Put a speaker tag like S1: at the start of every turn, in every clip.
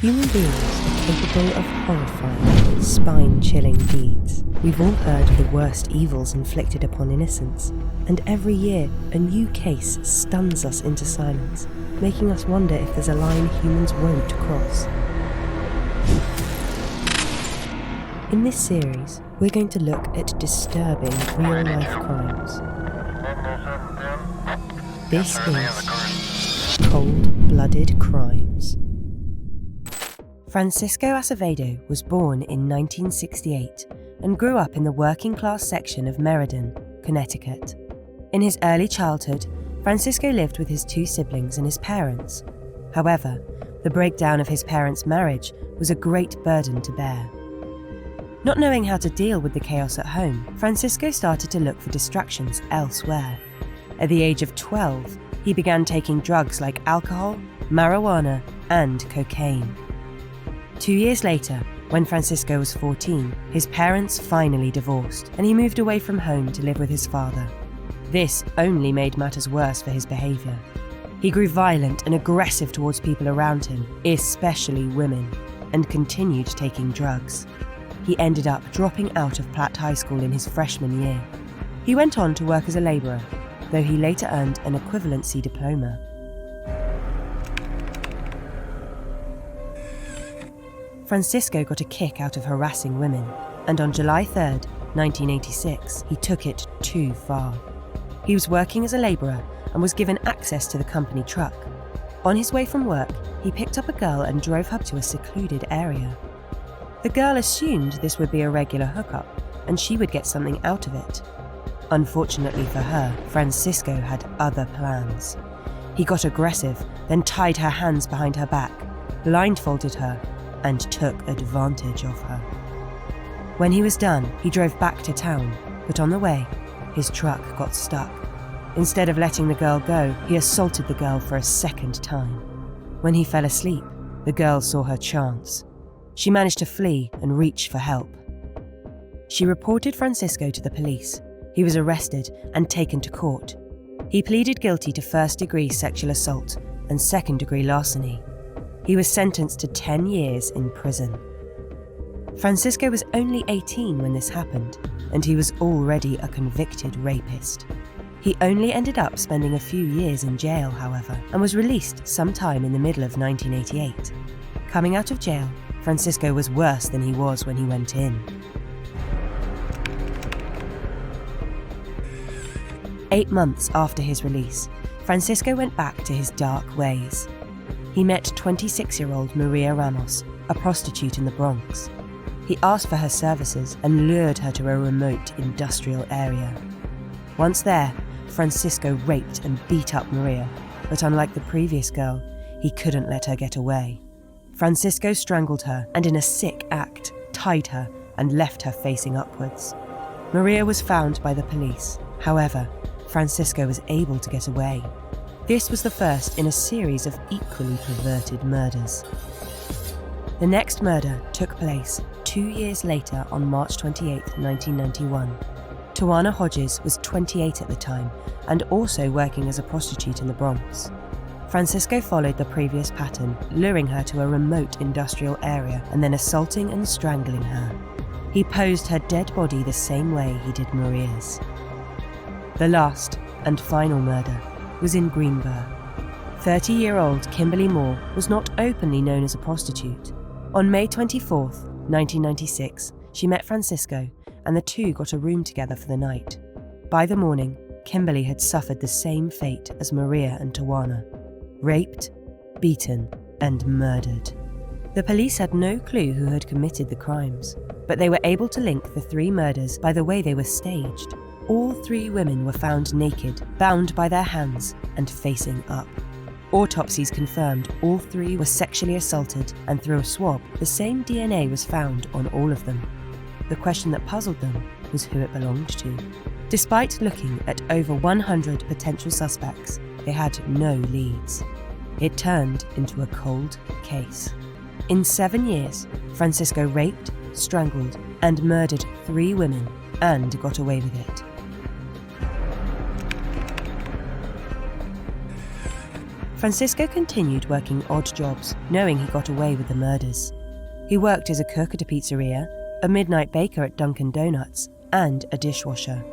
S1: Human beings are capable of horrifying, spine-chilling deeds. We've all heard of the worst evils inflicted upon innocents, and every year a new case stuns us into silence, making us wonder if there's a line humans won't cross. In this series, we're going to look at disturbing real-life crimes. This is Cold-Blooded Crimes. Francisco Acevedo was born in 1968 and grew up in the working-class section of Meriden, Connecticut. In his early childhood, Francisco lived with his two siblings and his parents. However, the breakdown of his parents' marriage was a great burden to bear. Not knowing how to deal with the chaos at home, Francisco started to look for distractions elsewhere. At the age of 12, he began taking drugs like alcohol, marijuana, and cocaine. 2 years later, when Francisco was 14, his parents finally divorced, and he moved away from home to live with his father. This only made matters worse for his behavior. He grew violent and aggressive towards people around him, especially women, and continued taking drugs. He ended up dropping out of Platt High School in his freshman year. He went on to work as a labourer, though he later earned an equivalency diploma. Francisco got a kick out of harassing women, and on July 3rd, 1986, he took it too far. He was working as a labourer and was given access to the company truck. On his way from work, he picked up a girl and drove her to a secluded area. The girl assumed this would be a regular hookup, and she would get something out of it. Unfortunately for her, Francisco had other plans. He got aggressive, then tied her hands behind her back, blindfolded her, and took advantage of her. When he was done, he drove back to town, but on the way, his truck got stuck. Instead of letting the girl go, he assaulted the girl for a second time. When he fell asleep, the girl saw her chance. She managed to flee and reach for help. She reported Francisco to the police. He was arrested and taken to court. He pleaded guilty to first-degree sexual assault and second-degree larceny. He was sentenced to 10 years in prison. Francisco was only 18 when this happened, and he was already a convicted rapist. He only ended up spending a few years in jail, however, and was released sometime in the middle of 1988. Coming out of jail, Francisco was worse than he was when he went in. 8 months after his release, Francisco went back to his dark ways. He met 26-year-old Maria Ramos, a prostitute in the Bronx. He asked for her services and lured her to a remote industrial area. Once there, Francisco raped and beat up Maria, but unlike the previous girl, he couldn't let her get away. Francisco strangled her and, in a sick act, tied her and left her facing upwards. Maria was found by the police. However, Francisco was able to get away. This was the first in a series of equally perverted murders. The next murder took place 2 years later on March 28, 1991. Tawana Hodges was 28 at the time and also working as a prostitute in the Bronx. Francisco followed the previous pattern, luring her to a remote industrial area and then assaulting and strangling her. He posed her dead body the same way he did Maria's. The last and final murder was in Greenberg. 30-year-old Kimberly Moore was not openly known as a prostitute. On May 24, 1996, she met Francisco and the two got a room together for the night. By the morning, Kimberly had suffered the same fate as Maria and Tawana: raped, beaten, and murdered. The police had no clue who had committed the crimes, but they were able to link the 3 murders by the way they were staged. All 3 women were found naked, bound by their hands, and facing up. Autopsies confirmed all 3 were sexually assaulted, and through a swab, the same DNA was found on all of them. The question that puzzled them was who it belonged to. Despite looking at over 100 potential suspects, they had no leads. It turned into a cold case. In 7 years, Francisco raped, strangled, and murdered 3 women and got away with it. Francisco continued working odd jobs, knowing he got away with the murders. He worked as a cook at a pizzeria, a midnight baker at Dunkin' Donuts, and a dishwasher.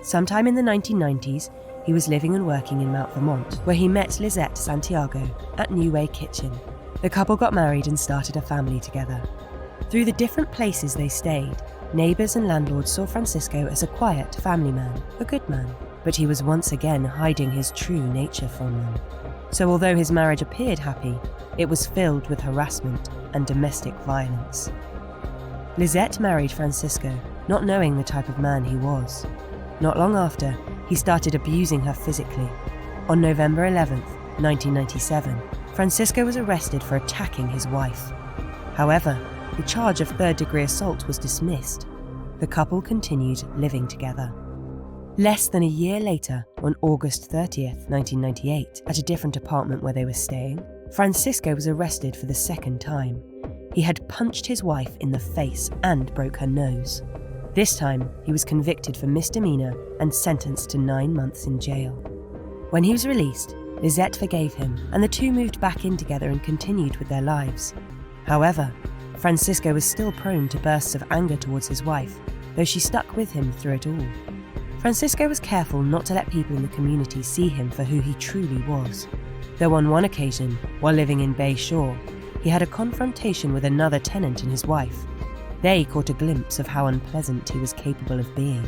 S1: Sometime in the 1990s, he was living and working in Mount Vermont, where he met Lisette Santiago at New Way Kitchen. The couple got married and started a family together. Through the different places they stayed, neighbours and landlords saw Francisco as a quiet family man, a good man, but he was once again hiding his true nature from them. So although his marriage appeared happy, it was filled with harassment and domestic violence. Lisette married Francisco, not knowing the type of man he was. Not long after, he started abusing her physically. On November 11, 1997, Francisco was arrested for attacking his wife. However, the charge of third-degree assault was dismissed. The couple continued living together. Less than a year later, on August 30th, 1998, at a different apartment where they were staying, Francisco was arrested for the second time. He had punched his wife in the face and broke her nose. This time, he was convicted for misdemeanor and sentenced to 9 months in jail. When he was released, Lisette forgave him, and the two moved back in together and continued with their lives. However, Francisco was still prone to bursts of anger towards his wife, though she stuck with him through it all. Francisco was careful not to let people in the community see him for who he truly was. Though on one occasion, while living in Bay Shore, he had a confrontation with another tenant and his wife. They caught a glimpse of how unpleasant he was capable of being.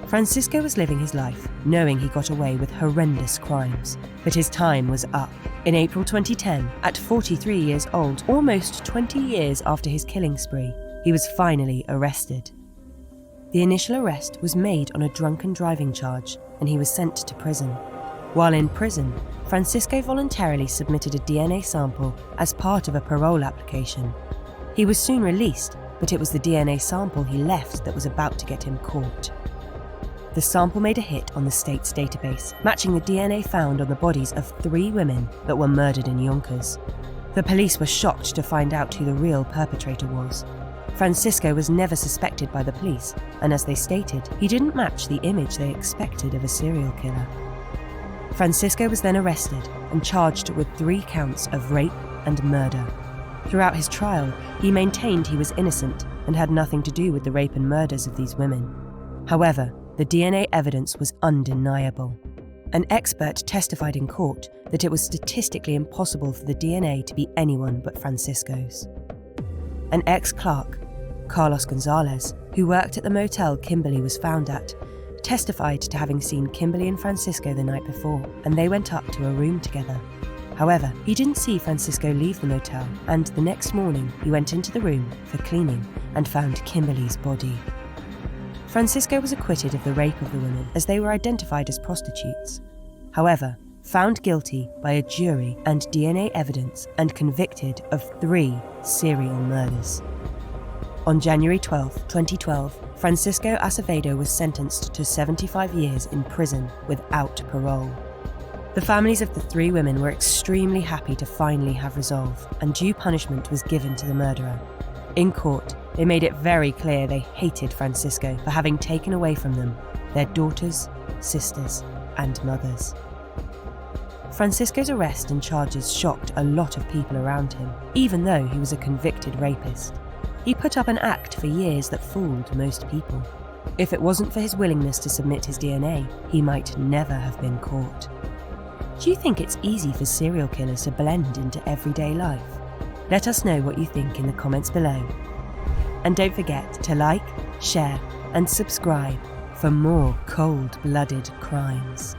S1: Francisco was living his life, knowing he got away with horrendous crimes. But his time was up. In April 2010, at 43 years old, almost 20 years after his killing spree, he was finally arrested. The initial arrest was made on a drunken driving charge, and he was sent to prison. While in prison, Francisco voluntarily submitted a DNA sample as part of a parole application. He was soon released, but it was the DNA sample he left that was about to get him caught. The sample made a hit on the state's database, matching the DNA found on the bodies of 3 women that were murdered in Yonkers. The police were shocked to find out who the real perpetrator was. Francisco was never suspected by the police, and as they stated, he didn't match the image they expected of a serial killer. Francisco was then arrested and charged with 3 counts of rape and murder. Throughout his trial, he maintained he was innocent and had nothing to do with the rape and murders of these women. However, the DNA evidence was undeniable. An expert testified in court that it was statistically impossible for the DNA to be anyone but Francisco's. An ex-clerk, Carlos Gonzalez, who worked at the motel Kimberly was found at, testified to having seen Kimberly and Francisco the night before, and they went up to a room together. However, he didn't see Francisco leave the motel, and the next morning he went into the room for cleaning and found Kimberly's body. Francisco was acquitted of the rape of the women as they were identified as prostitutes. However, found guilty by a jury and DNA evidence and convicted of 3 serial murders. On January 12, 2012, Francisco Acevedo was sentenced to 75 years in prison without parole. The families of the 3 women were extremely happy to finally have resolve, and due punishment was given to the murderer. In court, they made it very clear they hated Francisco for having taken away from them their daughters, sisters, and mothers. Francisco's arrest and charges shocked a lot of people around him, even though he was a convicted rapist. He put up an act for years that fooled most people. If it wasn't for his willingness to submit his DNA, he might never have been caught. Do you think it's easy for serial killers to blend into everyday life? Let us know what you think in the comments below. And don't forget to like, share, and subscribe for more cold-blooded crimes.